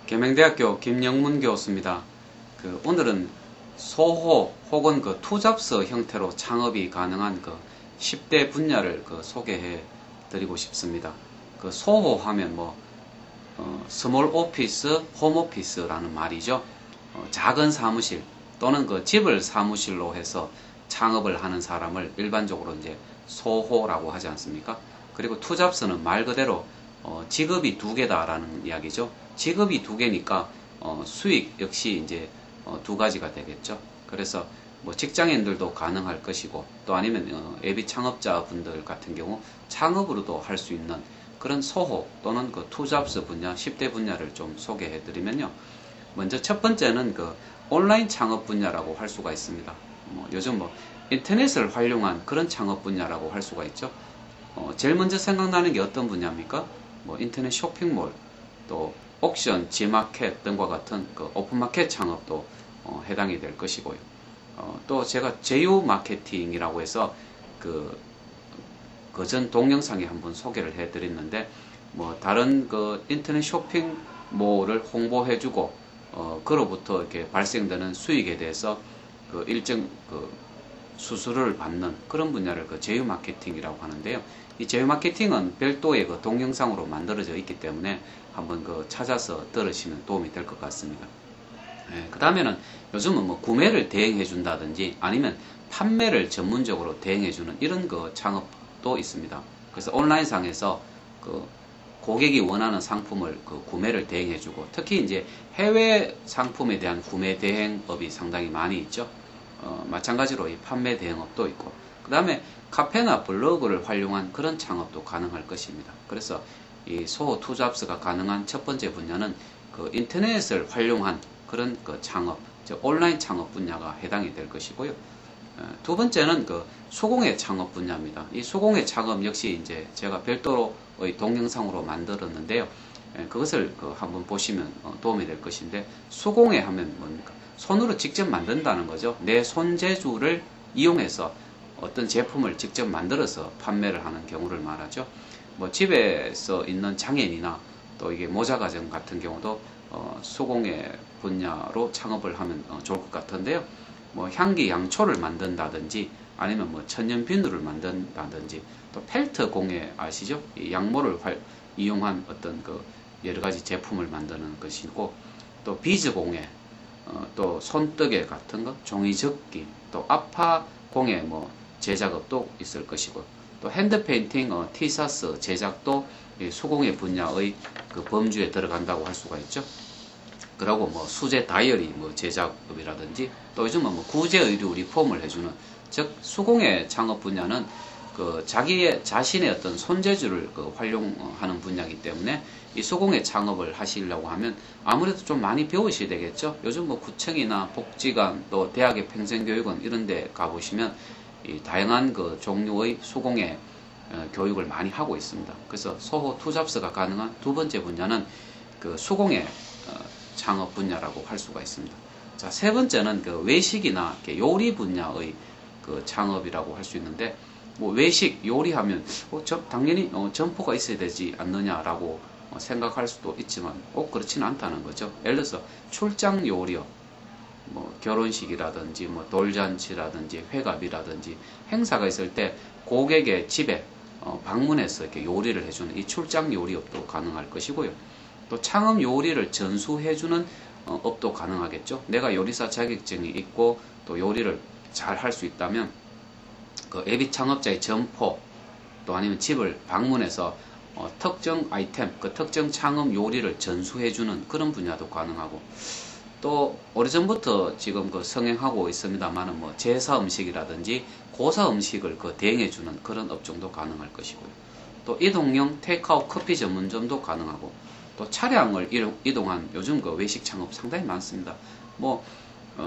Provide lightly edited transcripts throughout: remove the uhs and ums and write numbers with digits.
계명대학교 김영문 교수입니다. 오늘은 소호 혹은 투잡스 형태로 창업이 가능한 10대 분야를 소개해 드리고 싶습니다. 소호 하면 스몰 오피스, 홈 오피스라는 말이죠. 작은 사무실 또는 집을 사무실로 해서 창업을 하는 사람을 일반적으로 이제 소호라고 하지 않습니까? 그리고 투잡스는 말 그대로 직업이 두 개다라는 이야기죠. 직업이 두 개니까 수익 역시 이제 두 가지가 되겠죠. 그래서 직장인들도 가능할 것이고 또 아니면 예비 창업자분들 같은 경우 창업으로도 할 수 있는 그런 소호 또는 투잡스 분야, 10대 분야를 좀 소개해 드리면요. 먼저 첫 번째는 온라인 창업 분야라고 할 수가 있습니다. 요즘 인터넷을 활용한 그런 창업 분야라고 할 수가 있죠. 제일 먼저 생각나는 게 어떤 분야입니까? 인터넷 쇼핑몰, 또 옥션, 지마켓 등과 같은 오픈마켓 창업도 해당이 될 것이고요. 또 제가 제휴 마케팅이라고 해서 그전 동영상에 한번 소개를 해드렸는데 다른 인터넷 쇼핑몰을 홍보해주고 그로부터 이렇게 발생되는 수익에 대해서 일정 수수료를 받는 그런 분야를 제휴 마케팅이라고 하는데요. 이 제휴 마케팅은 별도의 동영상으로 만들어져 있기 때문에 한번 찾아서 들으시면 도움이 될 것 같습니다. 그 다음에는 요즘은 구매를 대행해 준다든지 아니면 판매를 전문적으로 대행해 주는 이런 창업도 있습니다. 그래서 온라인상에서 고객이 원하는 상품을 구매를 대행해 주고 특히 이제 해외 상품에 대한 구매 대행업이 상당히 많이 있죠. 마찬가지로 이 판매 대행업도 있고 그 다음에 카페나 블로그를 활용한 그런 창업도 가능할 것입니다. 그래서 이 소호 투잡스가 가능한 첫 번째 분야는 인터넷을 활용한 그런 창업, 즉 온라인 창업 분야가 해당이 될 것이고요. 두 번째는 수공예 창업 분야입니다. 이 수공예 창업 역시 이제 제가 별도로의 동영상으로 만들었는데요. 그것을 한번 보시면 도움이 될 것인데 수공예 하면 뭡니까? 손으로 직접 만든다는 거죠. 내 손재주를 이용해서 어떤 제품을 직접 만들어서 판매를 하는 경우를 말하죠. 집에서 있는 장애인이나 또 이게 모자가정 같은 경우도 수공예 분야로 창업을 하면 좋을 것 같은데요. 향기 양초를 만든다든지 아니면 천연 비누를 만든다든지 또 펠트 공예 아시죠? 이 양모를 이용한 어떤 여러 가지 제품을 만드는 것이고 또 비즈 공예, 또 손뜨개 같은 거, 종이접기, 또 아파 공예 제작업도 있을 것이고 또 핸드페인팅, 티셔츠 제작도 수공예 분야의 범주에 들어간다고 할 수가 있죠. 그리고 수제 다이어리 제작업이라든지 또 요즘은 구제 의류 리폼을 해주는 즉 수공예 창업 분야는 자신의 어떤 손재주를 활용하는 분야이기 때문에 이 수공예 창업을 하시려고 하면 아무래도 좀 많이 배우셔야 되겠죠. 요즘 구청이나 복지관 또 대학의 평생교육원 이런 데 가보시면 이 다양한 종류의 수공예 교육을 많이 하고 있습니다. 그래서 소호 투잡스가 가능한 두 번째 분야는 수공예 창업 분야라고 할 수가 있습니다. 자, 세 번째는 외식이나 요리 분야의 창업이라고 할 수 있는데 외식 요리하면 당연히 점포가 있어야 되지 않느냐라고 생각할 수도 있지만 그렇지는 않다는 거죠. 예를 들어서 출장 요리업, 결혼식이라든지 돌잔치라든지 회갑이라든지 행사가 있을 때 고객의 집에 방문해서 이렇게 요리를 해주는 이 출장 요리업도 가능할 것이고요. 또 창업 요리를 전수해주는 업도 가능하겠죠. 내가 요리사 자격증이 있고 또 요리를 잘 할 수 있다면 예비 창업자의 점포 또 아니면 집을 방문해서 특정 아이템, 특정 창업 요리를 전수해주는 그런 분야도 가능하고 또 오래전부터 지금 성행하고 있습니다만 제사 음식이라든지 고사 음식을 대행해주는 그런 업종도 가능할 것이고요. 또 이동형 테이크아웃 커피 전문점도 가능하고 또 차량을 이동한 요즘 외식 창업 상당히 많습니다.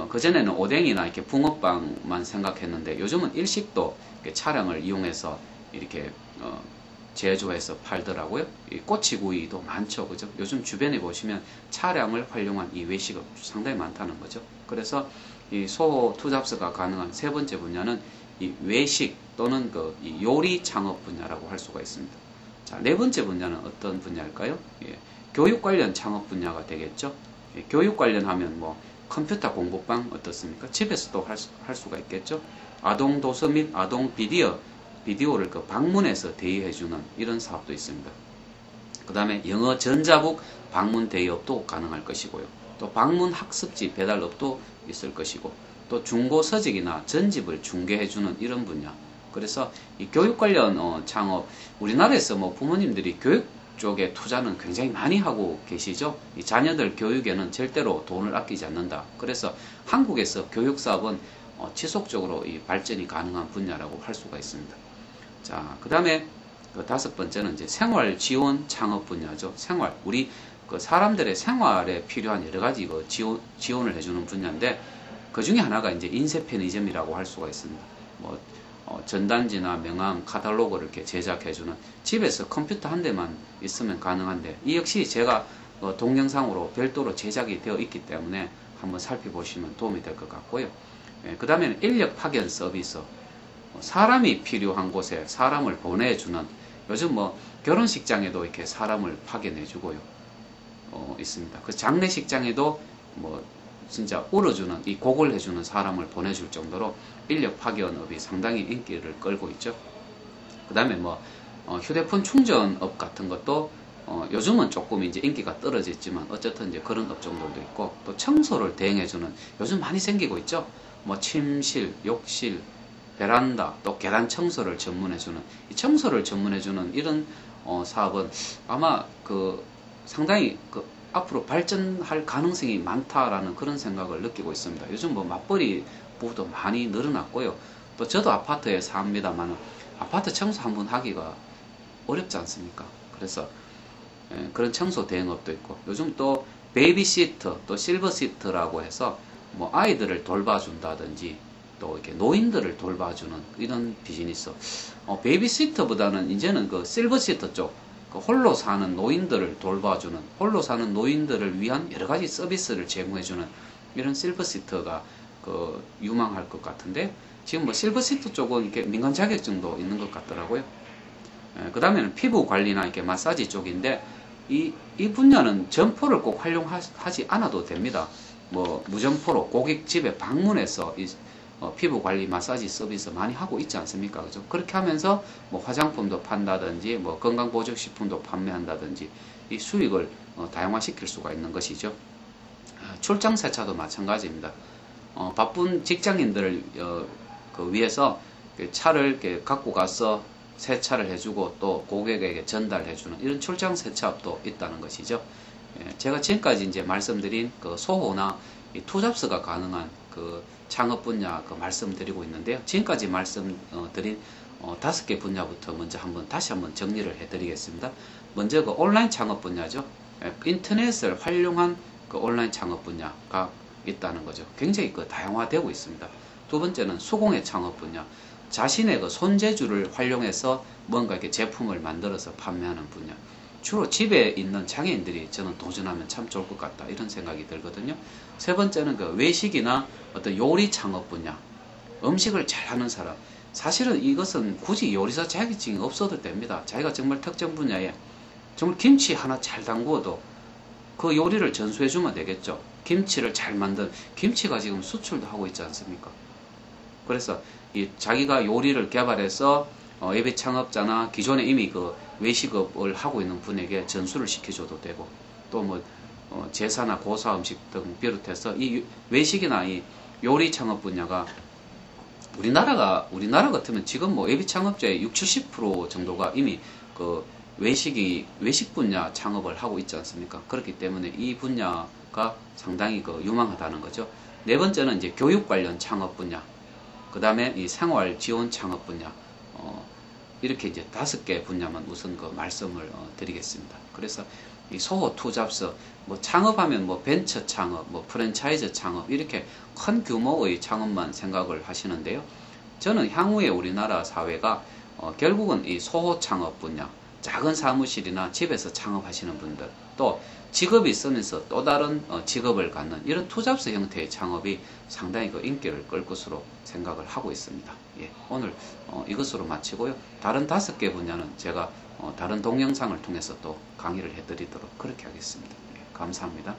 그전에는 오뎅이나 이렇게 붕어빵만 생각했는데 요즘은 일식도 차량을 이용해서 이렇게 제조해서 팔더라고요. 이 꼬치구이도 많죠. 그죠? 요즘 주변에 보시면 차량을 활용한 이 외식업 상당히 많다는 거죠. 그래서 이 소호 투잡스가 가능한 세 번째 분야는 이 외식 또는 이 요리 창업 분야라고 할 수가 있습니다. 자, 네 번째 분야는 어떤 분야일까요? 교육 관련 창업 분야가 되겠죠. 예, 교육 관련하면 뭐 컴퓨터 공부방 어떻습니까? 집에서도 할 수가 있겠죠. 아동 도서 및 아동 비디오를 그 방문해서 대여해주는 이런 사업도 있습니다. 그 다음에 영어 전자북 방문 대여업도 가능할 것이고요. 또 방문 학습지 배달업도 있을 것이고, 또 중고 서적이나 전집을 중개해주는 이런 분야. 그래서 이 교육 관련 창업, 우리나라에서 뭐 부모님들이 교육 쪽에 투자는 굉장히 많이 하고 계시죠. 이 자녀들 교육에는 절대로 돈을 아끼지 않는다. 그래서 한국에서 교육 사업은 지속적으로 이 발전이 가능한 분야라고 할 수가 있습니다. 자, 그 다음에 그 5번째는 이제 생활 지원 창업 분야죠. 생활, 우리 그 사람들의 생활에 필요한 여러 가지 그 지원을 해주는 분야인데, 그 중에 하나가 이제 인쇄 편의점이라고 할 수가 있습니다. 뭐 전단지나 명함, 카탈로그를 이렇게 제작해주는, 집에서 컴퓨터 한 대만 있으면 가능한데, 이 역시 제가 동영상으로 별도로 제작이 되어 있기 때문에 한번 살펴보시면 도움이 될 것 같고요. 예, 그 다음에는 인력 파견 서비스, 사람이 필요한 곳에 사람을 보내주는, 요즘 뭐 결혼식장에도 이렇게 사람을 파견해주고요, 있습니다. 그 장례식장에도 뭐 진짜 울어주는, 이 곡을 해주는 사람을 보내줄 정도로 인력 파견업이 상당히 인기를 끌고 있죠. 그 다음에 뭐 휴대폰 충전업 같은 것도 요즘은 조금 이제 인기가 떨어졌지만 어쨌든 이제 그런 업종들도 있고, 또 청소를 대행해주는, 요즘 많이 생기고 있죠. 뭐 침실, 욕실, 베란다, 또 계단 청소를 전문해주는, 이 청소를 전문해주는 이런 사업은 아마 그 상당히 그 앞으로 발전할 가능성이 많다라는 그런 생각을 느끼고 있습니다. 요즘 뭐 맞벌이 부부도 많이 늘어났고요. 또 저도 아파트에 삽니다만 아파트 청소 한번 하기가 어렵지 않습니까? 그래서 그런 청소 대행업도 있고, 요즘 또 베이비시터, 또 실버시터라고 해서 뭐 아이들을 돌봐준다든지, 또 이렇게 노인들을 돌봐주는 이런 비즈니스. 베이비시터보다는 이제는 그 실버시터 쪽, 그 홀로 사는 노인들을 돌봐주는, 홀로 사는 노인들을 위한 여러 가지 서비스를 제공해주는 이런 실버시터가 그 유망할 것 같은데, 지금 뭐 실버시터 쪽은 이렇게 민간 자격증도 있는 것 같더라고요. 그 다음에는 피부 관리나 이렇게 마사지 쪽인데, 이 분야는 점포를 꼭 활용하지 않아도 됩니다. 뭐 무점포로 고객 집에 방문해서 피부 관리 마사지 서비스 많이 하고 있지 않습니까? 그죠? 그렇게 하면서 뭐 화장품도 판다든지, 뭐 건강보조식품도 판매한다든지, 이 수익을 다양화시킬 수가 있는 것이죠. 출장 세차도 마찬가지입니다. 바쁜 직장인들을 그 위해서 차를 이렇게 갖고 가서 세차를 해주고 또 고객에게 전달해주는 이런 출장 세차업도 있다는 것이죠. 제가 지금까지 이제 말씀드린 그 소호나 이 투잡스가 가능한 그 창업 분야 그 말씀드리고 있는데요. 지금까지 말씀드린 5개 분야부터 먼저 다시 한번 정리를 해드리겠습니다. 먼저 그 온라인 창업 분야죠. 인터넷을 활용한 그 온라인 창업 분야가 있다는 거죠. 굉장히 그 다양화되고 있습니다. 두 번째는 수공예 창업 분야. 자신의 그 손재주를 활용해서 뭔가 이렇게 제품을 만들어서 판매하는 분야. 주로 집에 있는 장애인들이 저는 도전하면 참 좋을 것 같다, 이런 생각이 들거든요. 세 번째는 그 외식이나 어떤 요리 창업 분야. 음식을 잘하는 사람. 사실은 이것은 굳이 요리사 자격증이 없어도 됩니다. 자기가 정말 특정 분야에 정말 김치 하나 잘 담그어도 그 요리를 전수해주면 되겠죠. 김치를 잘 만든, 김치가 지금 수출도 하고 있지 않습니까? 그래서 이 자기가 요리를 개발해서 예비 창업자나 기존에 이미 그 외식업을 하고 있는 분에게 전수를 시켜줘도 되고, 또 뭐 제사나 고사 음식 등 비롯해서 이 외식이나 이 요리 창업 분야가 우리나라 같으면 지금 뭐 예비 창업자의 60, 70% 정도가 이미 그 외식 분야 창업을 하고 있지 않습니까? 그렇기 때문에 이 분야가 상당히 그 유망하다는 거죠. 네 번째는 이제 교육 관련 창업 분야. 그 다음에 이 생활 지원 창업 분야. 이렇게 이제 5개 분야만 우선 그 말씀을 드리겠습니다. 그래서 이 소호 투잡스, 뭐 창업하면 뭐 벤처 창업, 뭐 프랜차이즈 창업, 이렇게 큰 규모의 창업만 생각을 하시는데요. 저는 향후에 우리나라 사회가 결국은 이 소호 창업 분야, 작은 사무실이나 집에서 창업하시는 분들, 또 직업이 있으면서 또 다른 직업을 갖는 이런 투잡스 형태의 창업이 상당히 그 인기를 끌 것으로 생각을 하고 있습니다. 예, 오늘 이것으로 마치고요. 다른 5개 분야는 제가 다른 동영상을 통해서 또 강의를 해드리도록 그렇게 하겠습니다. 예, 감사합니다.